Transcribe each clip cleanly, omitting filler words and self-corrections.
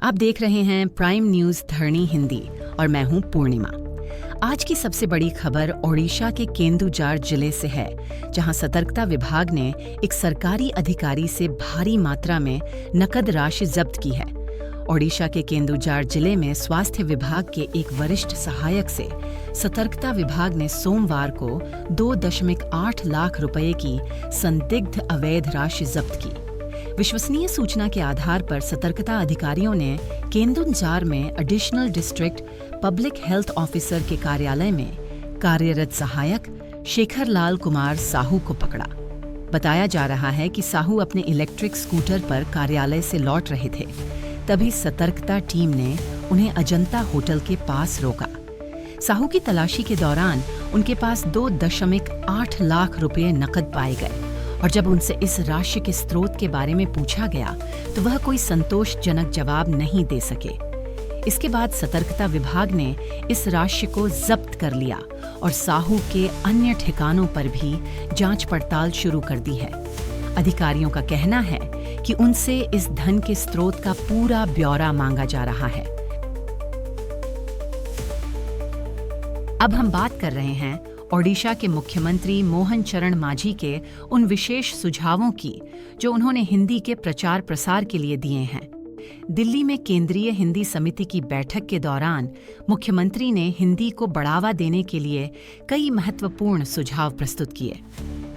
आप देख रहे हैं प्राइम न्यूज धरणी हिंदी और मैं हूं पूर्णिमा। आज की सबसे बड़ी खबर ओडिशा के केंदुजार जिले से है, जहां सतर्कता विभाग ने एक सरकारी अधिकारी से भारी मात्रा में नकद राशि जब्त की है। ओडिशा के केंदुजार जिले में स्वास्थ्य विभाग के एक वरिष्ठ सहायक से सतर्कता विभाग ने सोमवार को 2.8 लाख रुपए की संदिग्ध अवैध राशि जब्त की। विश्वसनीय सूचना के आधार पर सतर्कता अधिकारियों ने केंदुजार में additional district public health officer के कार्यालय में कार्यरत सहायक शेखर लाल कुमार साहू को पकड़ा। बताया जा रहा है कि साहू अपने इलेक्ट्रिक स्कूटर पर कार्यालय से लौट रहे थे। तभी सतर्कता टीम ने उन्हें अजंता होटल के पास रोका। साहू की तलाशी के दौरान उनके पास 2.8 लाख रुपए नकद पाए गए और जब उनसे इस राशि के स्रोत के बारे में पूछा गया तो वह कोई संतोषजनक जवाब नहीं दे सके। इसके बाद सतर्कता विभाग ने इस राशि को जब्त कर लिया और साहू के अन्य ठिकानों पर भी जांच पड़ताल शुरू कर दी है। अधिकारियों का कहना है कि उनसे इस धन के स्रोत का पूरा ब्यौरा मांगा जा रहा है। अब हम बात कर रहे हैं ओडिशा के मुख्यमंत्री मोहन चरण मांझी के उन विशेष सुझावों की जो उन्होंने हिंदी के प्रचार प्रसार के लिए दिए हैं। दिल्ली में केंद्रीय हिंदी समिति की बैठक के दौरान मुख्यमंत्री ने हिंदी को बढ़ावा देने के लिए कई महत्वपूर्ण सुझाव प्रस्तुत किए।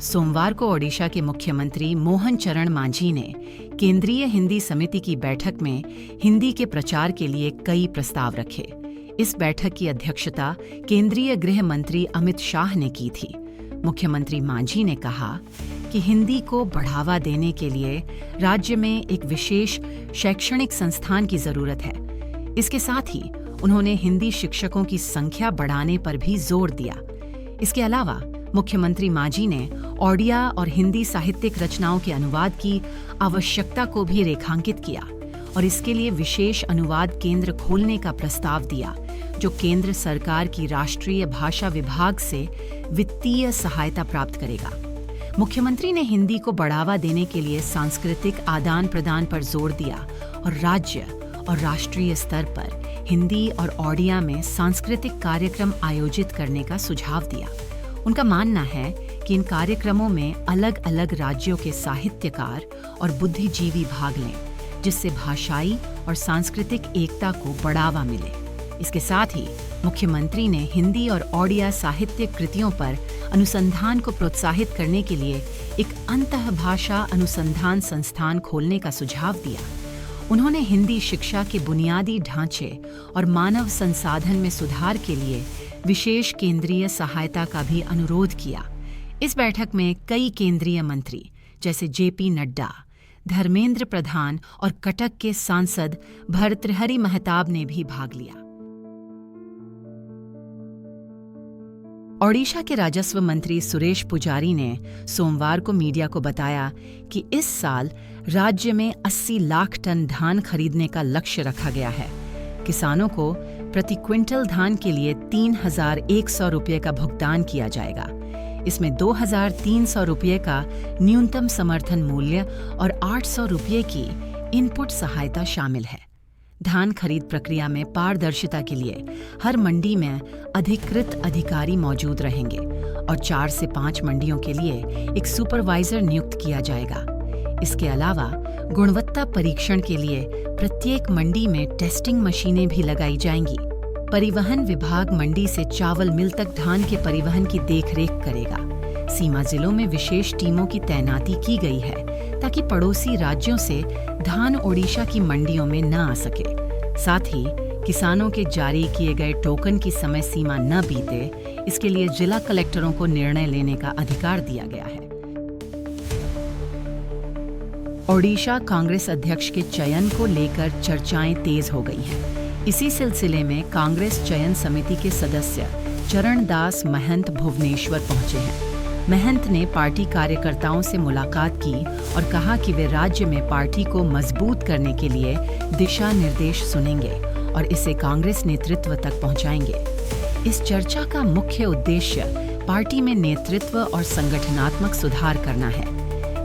सोमवार को ओडिशा के मुख्यमंत्री मोहन चरण मांझी ने केंद्रीय हिंदी समिति की बैठक में हिंदी के प्रचार के लिए कई प्रस्ताव रखे। इस बैठक की अध्यक्षता केंद्रीय गृह मंत्री अमित शाह ने की थी। मुख्यमंत्री मांझी ने कहा कि हिंदी को बढ़ावा देने के लिए राज्य में एक विशेष शैक्षणिक संस्थान की जरूरत है। इसके साथ ही उन्होंने हिंदी शिक्षकों की संख्या बढ़ाने पर भी जोर दिया। इसके अलावा मुख्यमंत्री मांझी ने ओडिया और हिंदी साहित्यिक रचनाओं के अनुवाद की आवश्यकता को भी रेखांकित किया और इसके लिए विशेष अनुवाद केंद्र खोलने का प्रस्ताव दिया, जो केंद्र सरकार की राष्ट्रीय भाषा विभाग से वित्तीय सहायता प्राप्त करेगा। मुख्यमंत्री ने हिंदी को बढ़ावा देने के लिए सांस्कृतिक आदान प्रदान पर जोर दिया और राज्य और राष्ट्रीय स्तर पर हिंदी और ओडिया में सांस्कृतिक कार्यक्रम आयोजित करने का सुझाव दिया। उनका मानना है कि इन कार्यक्रमों में अलग अलग राज्यों के साहित्यकार और बुद्धिजीवी भाग लें, जिससे भाषाई और सांस्कृतिक एकता को बढ़ावा मिले। इसके साथ ही मुख्यमंत्री ने हिंदी और ओडिया साहित्यिक कृतियों पर अनुसंधान को प्रोत्साहित करने के लिए एक अंतःभाषा अनुसंधान संस्थान खोलने का सुझाव दिया। उन्होंने हिंदी शिक्षा के बुनियादी ढांचे और मानव संसाधन में सुधार के लिए विशेष केंद्रीय सहायता का भी अनुरोध किया। इस बैठक में कई केंद्रीय मंत्री जैसे जेपी नड्डा, धर्मेंद्र प्रधान और कटक के सांसद भर्तृहरि महताब ने भी भाग लिया। ओडिशा के राजस्व मंत्री सुरेश पुजारी ने सोमवार को मीडिया को बताया कि इस साल राज्य में 80 लाख टन धान खरीदने का लक्ष्य रखा गया है। किसानों को प्रति क्विंटल धान के लिए 3,100 रुपये का भुगतान किया जाएगा। इसमें 2,300 रुपये का न्यूनतम समर्थन मूल्य और 800 रुपये की इनपुट सहायता शामिल है। धान खरीद प्रक्रिया में पारदर्शिता के लिए हर मंडी में अधिकृत अधिकारी मौजूद रहेंगे और 4 से 5 मंडियों के लिए एक सुपरवाइजर नियुक्त किया जाएगा। इसके अलावा गुणवत्ता परीक्षण के लिए प्रत्येक मंडी में टेस्टिंग मशीनें भी लगाई जाएंगी। परिवहन विभाग मंडी से चावल मिल तक धान के परिवहन की देखरेख करेगा। सीमा जिलों में विशेष टीमों की तैनाती की गई है ताकि पड़ोसी राज्यों से धान ओडिशा की मंडियों में न आ सके। साथ ही किसानों के जारी किए गए टोकन की समय सीमा न बीते, इसके लिए जिला कलेक्टरों को निर्णय लेने का अधिकार दिया गया है। ओडिशा कांग्रेस अध्यक्ष के चयन को लेकर चर्चाएं तेज हो गई हैं। इसी सिलसिले में कांग्रेस चयन समिति के सदस्य चरणदास महंत भुवनेश्वर पहुंचे हैं। महंत ने पार्टी कार्यकर्ताओं से मुलाकात की और कहा कि वे राज्य में पार्टी को मजबूत करने के लिए दिशा निर्देश सुनेंगे और इसे कांग्रेस नेतृत्व तक पहुंचाएंगे। इस चर्चा का मुख्य उद्देश्य पार्टी में नेतृत्व और संगठनात्मक सुधार करना है।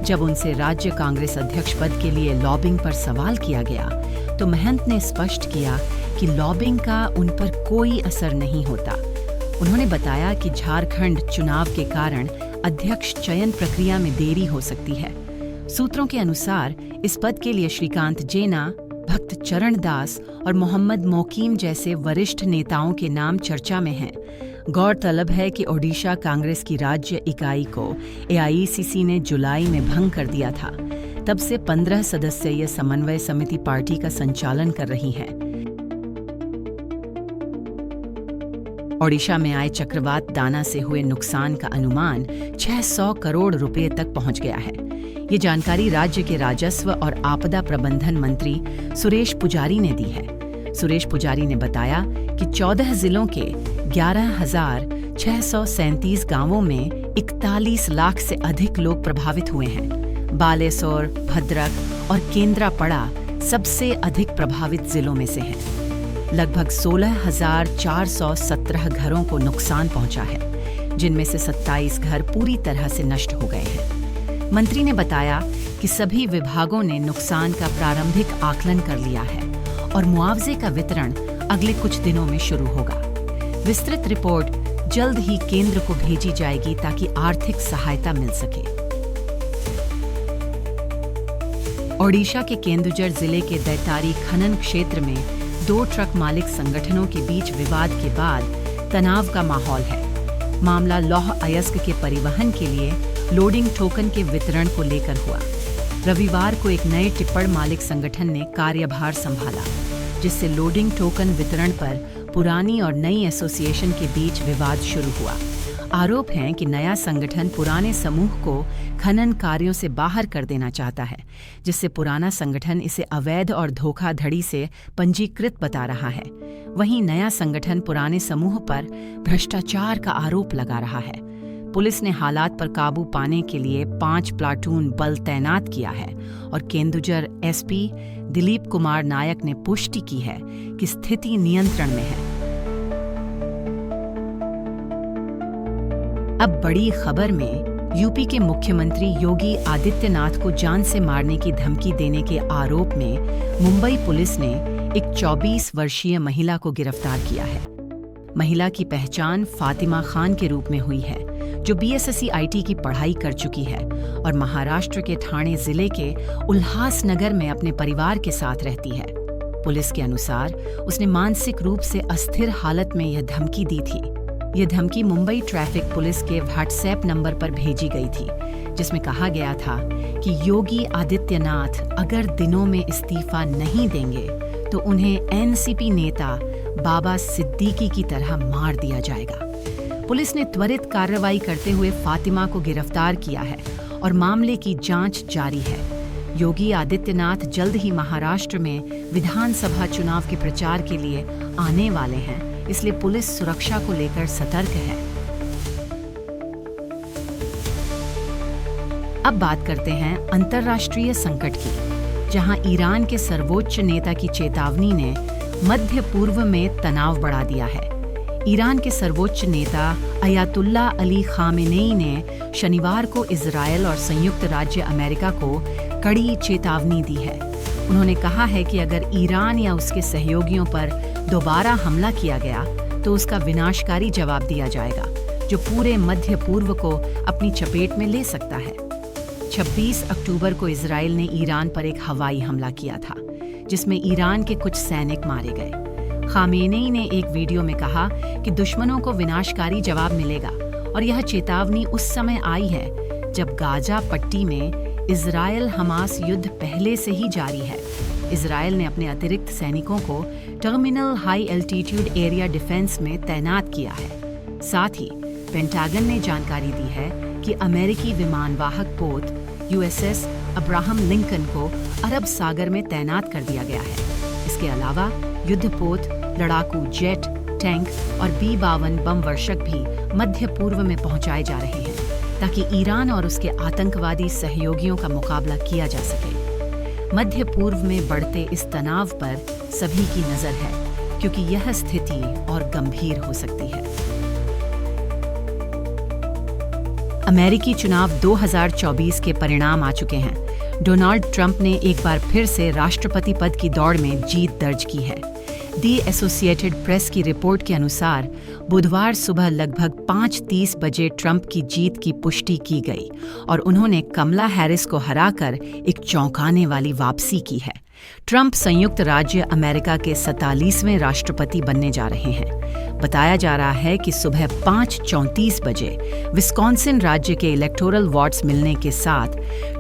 जब उनसे राज्य कांग्रेस अध्यक्ष पद के लिए लॉबिंग पर सवाल किया गया तो महंत ने स्पष्ट किया कि लॉबिंग का उन पर कोई असर नहीं होता। उन्होंने बताया कि झारखंड चुनाव के कारण अध्यक्ष चयन प्रक्रिया में देरी हो सकती है। सूत्रों के अनुसार इस पद के लिए श्रीकांत जेना, भक्त चरण दास और मोहम्मद मोकीम जैसे वरिष्ठ नेताओं के नाम चर्चा में हैं। गौरतलब है कि ओडिशा कांग्रेस की राज्य इकाई को एआईसीसी ने जुलाई में भंग कर दिया था। तब से 15 सदस्यीय समन्वय समिति पार्टी का संचालन कर रही है। ओडिशा में आए चक्रवात दाना से हुए नुकसान का अनुमान 600 करोड़ रुपए तक पहुंच गया है। ये जानकारी राज्य के राजस्व और आपदा प्रबंधन मंत्री सुरेश पुजारी ने दी है। सुरेश पुजारी ने बताया कि 14 जिलों के 11,637 गांवों में 41 लाख से अधिक लोग प्रभावित हुए हैं। बालेश्वर, भद्रक और केंद्रापड़ा सबसे अधिक प्रभावित जिलों में से हैं। लगभग 16,417 घरों को नुकसान पहुंचा है, जिनमें से 27 घर पूरी तरह से नष्ट हो गए हैं। मंत्री ने बताया कि सभी विभागों ने नुकसान का प्रारंभिक आकलन कर लिया है और मुआवजे का वितरण अगले कुछ दिनों में शुरू होगा। विस्तृत रिपोर्ट जल्द ही केंद्र को भेजी जाएगी ताकि आर्थिक सहायता मिल सके। ओडिशा के केंदुझर जिले के दैतारी खनन क्षेत्र में 2 ट्रक मालिक संगठनों के बीच विवाद के बाद तनाव का माहौल है। मामला लौह अयस्क के परिवहन के लिए लोडिंग टोकन के वितरण को लेकर हुआ। रविवार को एक नए टिप्पण मालिक संगठन ने कार्यभार संभाला, जिससे लोडिंग टोकन वितरण पर पुरानी और नई एसोसिएशन के बीच विवाद शुरू हुआ। आरोप है कि नया संगठन पुराने समूह को खनन कार्यों से बाहर कर देना चाहता है, जिससे पुराना संगठन इसे अवैध और धोखाधड़ी से पंजीकृत बता रहा है। वहीं नया संगठन पुराने समूह पर भ्रष्टाचार का आरोप लगा रहा है। पुलिस ने हालात पर काबू पाने के लिए 5 प्लाटून बल तैनात किया है और केंदुझर एसपी दिलीप कुमार नायक ने पुष्टि की है कि स्थिति नियंत्रण में है। अब बड़ी खबर में यूपी के मुख्यमंत्री योगी आदित्यनाथ को जान से मारने की धमकी देने के आरोप में मुंबई पुलिस ने एक 24 वर्षीय महिला को गिरफ्तार किया है। महिला की पहचान फातिमा खान के रूप में हुई है, जो बीएसएससी आईटी की पढ़ाई कर चुकी है और महाराष्ट्र के ठाणे जिले के उल्हासनगर में अपने परिवार के साथ रहती है। पुलिस के अनुसार उसने मानसिक रूप से अस्थिर हालत में यह धमकी दी थी। यह धमकी मुंबई ट्रैफिक पुलिस के व्हाट्सएप नंबर पर भेजी गई थी, जिसमें कहा गया था कि योगी आदित्यनाथ अगर दिनों में इस्तीफा नहीं देंगे तो उन्हें एनसीपी नेता बाबा सिद्दीकी की तरह मार दिया जाएगा। पुलिस ने त्वरित कार्रवाई करते हुए फातिमा को गिरफ्तार किया है और मामले की जांच जारी है। योगी आदित्यनाथ जल्द ही महाराष्ट्र में विधानसभा चुनाव के प्रचार के लिए आने वाले हैं, इसलिए पुलिस सुरक्षा को लेकर सतर्क है। अब बात करते हैं अंतर्राष्ट्रीय संकट की, जहां ईरान के सर्वोच्च नेता की चेतावनी ने मध्य पूर्व में तनाव बढ़ा दिया है। ईरान के सर्वोच्च नेता अयातुल्ला अली खामेनेई ने शनिवार को इजरायल और संयुक्त राज्य अमेरिका को कड़ी चेतावनी दी है। उन्होंने कहा है कि अगर ईरान या उसके सहयोगियों पर दोबारा हमला किया गया तो उसका विनाशकारी जवाब दिया जाएगा, जो पूरे मध्य पूर्व को अपनी चपेट में ले सकता है। 26 अक्टूबर को इजरायल ने ईरान पर एक हवाई हमला किया था, जिसमें ईरान के कुछ सैनिक मारे गए। खामेनेई ने एक वीडियो में कहा कि दुश्मनों को विनाशकारी जवाब मिलेगा और यह चेतावनी उस समय आई है जब गाजा पट्टी में इजरायल हमास युद्ध पहले से ही जारी है। इजरायल ने अपने अतिरिक्त सैनिकों को terminal high altitude area defence में तैनात किया है। साथ ही पेंटागन ने जानकारी दी है कि अमेरिकी विमानवाहक पोत यूएसएस अब्राहम लिंकन को अरब सागर में तैनात कर दिया गया है। इसके अलावा युद्धपोत, लड़ाकू जेट, टैंक और B-52 बम वर्षक भी मध्य पूर्व में पहुंचाए जा रहे हैं, ताकि ईरान और उसके आतंकवादी सहयोगियों का मुकाबला किया जा सके। मध्य पूर्व में बढ़ते इस तनाव पर सभी की नजर है, क्योंकि यह स्थिति और गंभीर हो सकती है। अमेरिकी चुनाव 2024 के परिणाम आ चुके हैं। डोनाल्ड ट्रंप ने एक बार फिर से राष्ट्रपति पद की दौड़ में जीत दर्ज की है। दी एसोसिएटेड प्रेस की रिपोर्ट के अनुसार बुधवार सुबह लगभग 5:30 बजे ट्रंप की जीत की पुष्टि की गई और उन्होंने कमला हैरिस को हराकर एक चौंकाने वाली वापसी की है। ट्रंप संयुक्त राज्य अमेरिका के 47वें राष्ट्रपति बनने जा रहे हैं। बताया जा रहा है कि सुबह 5:34 बजे विस्कॉन्सिन राज्य के इलेक्टोरल वोट्स मिलने के साथ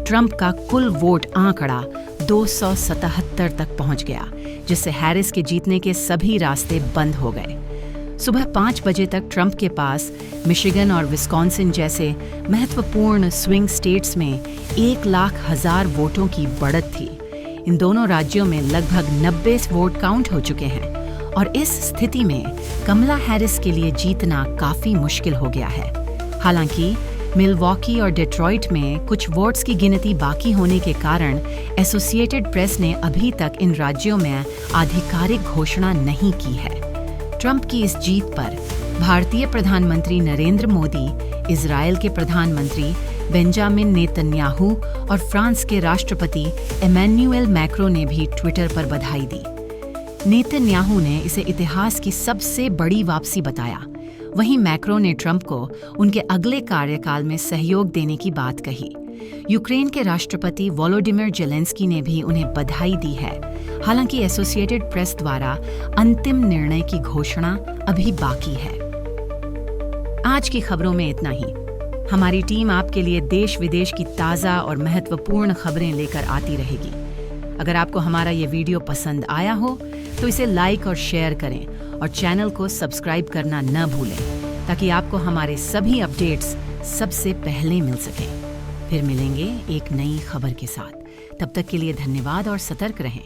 ट्रंप का कुल वोट आंकड़ा 277 तक पहुंच गया, जिससे हैरिस के जीतने के सभी रास्ते बंद हो गए। सुबह 5 बजे तक ट्रंप के पास मिशिगन और विस्कॉन्सिन जैसे महत्वपूर्ण स्विंग स्टेट्स में 1,00,000 वोटों की बढ़त थी। इन दोनों राज्यों में लगभग 90 वोट काउंट हो चुके हैं और इस स्थिति में कमला हैरिस के लिए जीतना काफी मुश्किल हो गया है। हालांकि मिलवॉकी और डेट्रॉइट में कुछ वोट्स की गिनती बाकी होने के कारण एसोसिएटेड प्रेस ने अभी तक इन राज्यों में आधिकारिक घोषणा नहीं की है। ट्रंप की इस जीत पर भारतीय प्रधानमंत्री नरेंद्र मोदी, इजरायल के प्रधानमंत्री बेंजामिन नेतन्याहू और फ्रांस के राष्ट्रपति एमेन्युएल मैक्रों ने भी ट्विटर पर बधाई दी। नेतन्याहू ने इसे इतिहास की सबसे बड़ी वापसी बताया। वहीं मैक्रों ने ट्रंप को उनके अगले कार्यकाल में सहयोग देने की बात कही। यूक्रेन के राष्ट्रपति वोलोडिमिर जेलेंस्की ने भी उन्हें बधाई दी है। हालांकि एसोसिएटेड प्रेस द्वारा अंतिम निर्णय की घोषणा अभी बाकी है। आज की खबरों में इतना ही। हमारी टीम आपके लिए देश विदेश की ताज़ा और महत्वपूर्ण खबरें लेकर आती रहेगी। अगर आपको हमारा ये वीडियो पसंद आया हो तो इसे लाइक और शेयर करें और चैनल को सब्सक्राइब करना न भूलें, ताकि आपको हमारे सभी अपडेट्स सबसे पहले मिल सकें। फिर मिलेंगे एक नई खबर के साथ। तब तक के लिए धन्यवाद और सतर्क रहें।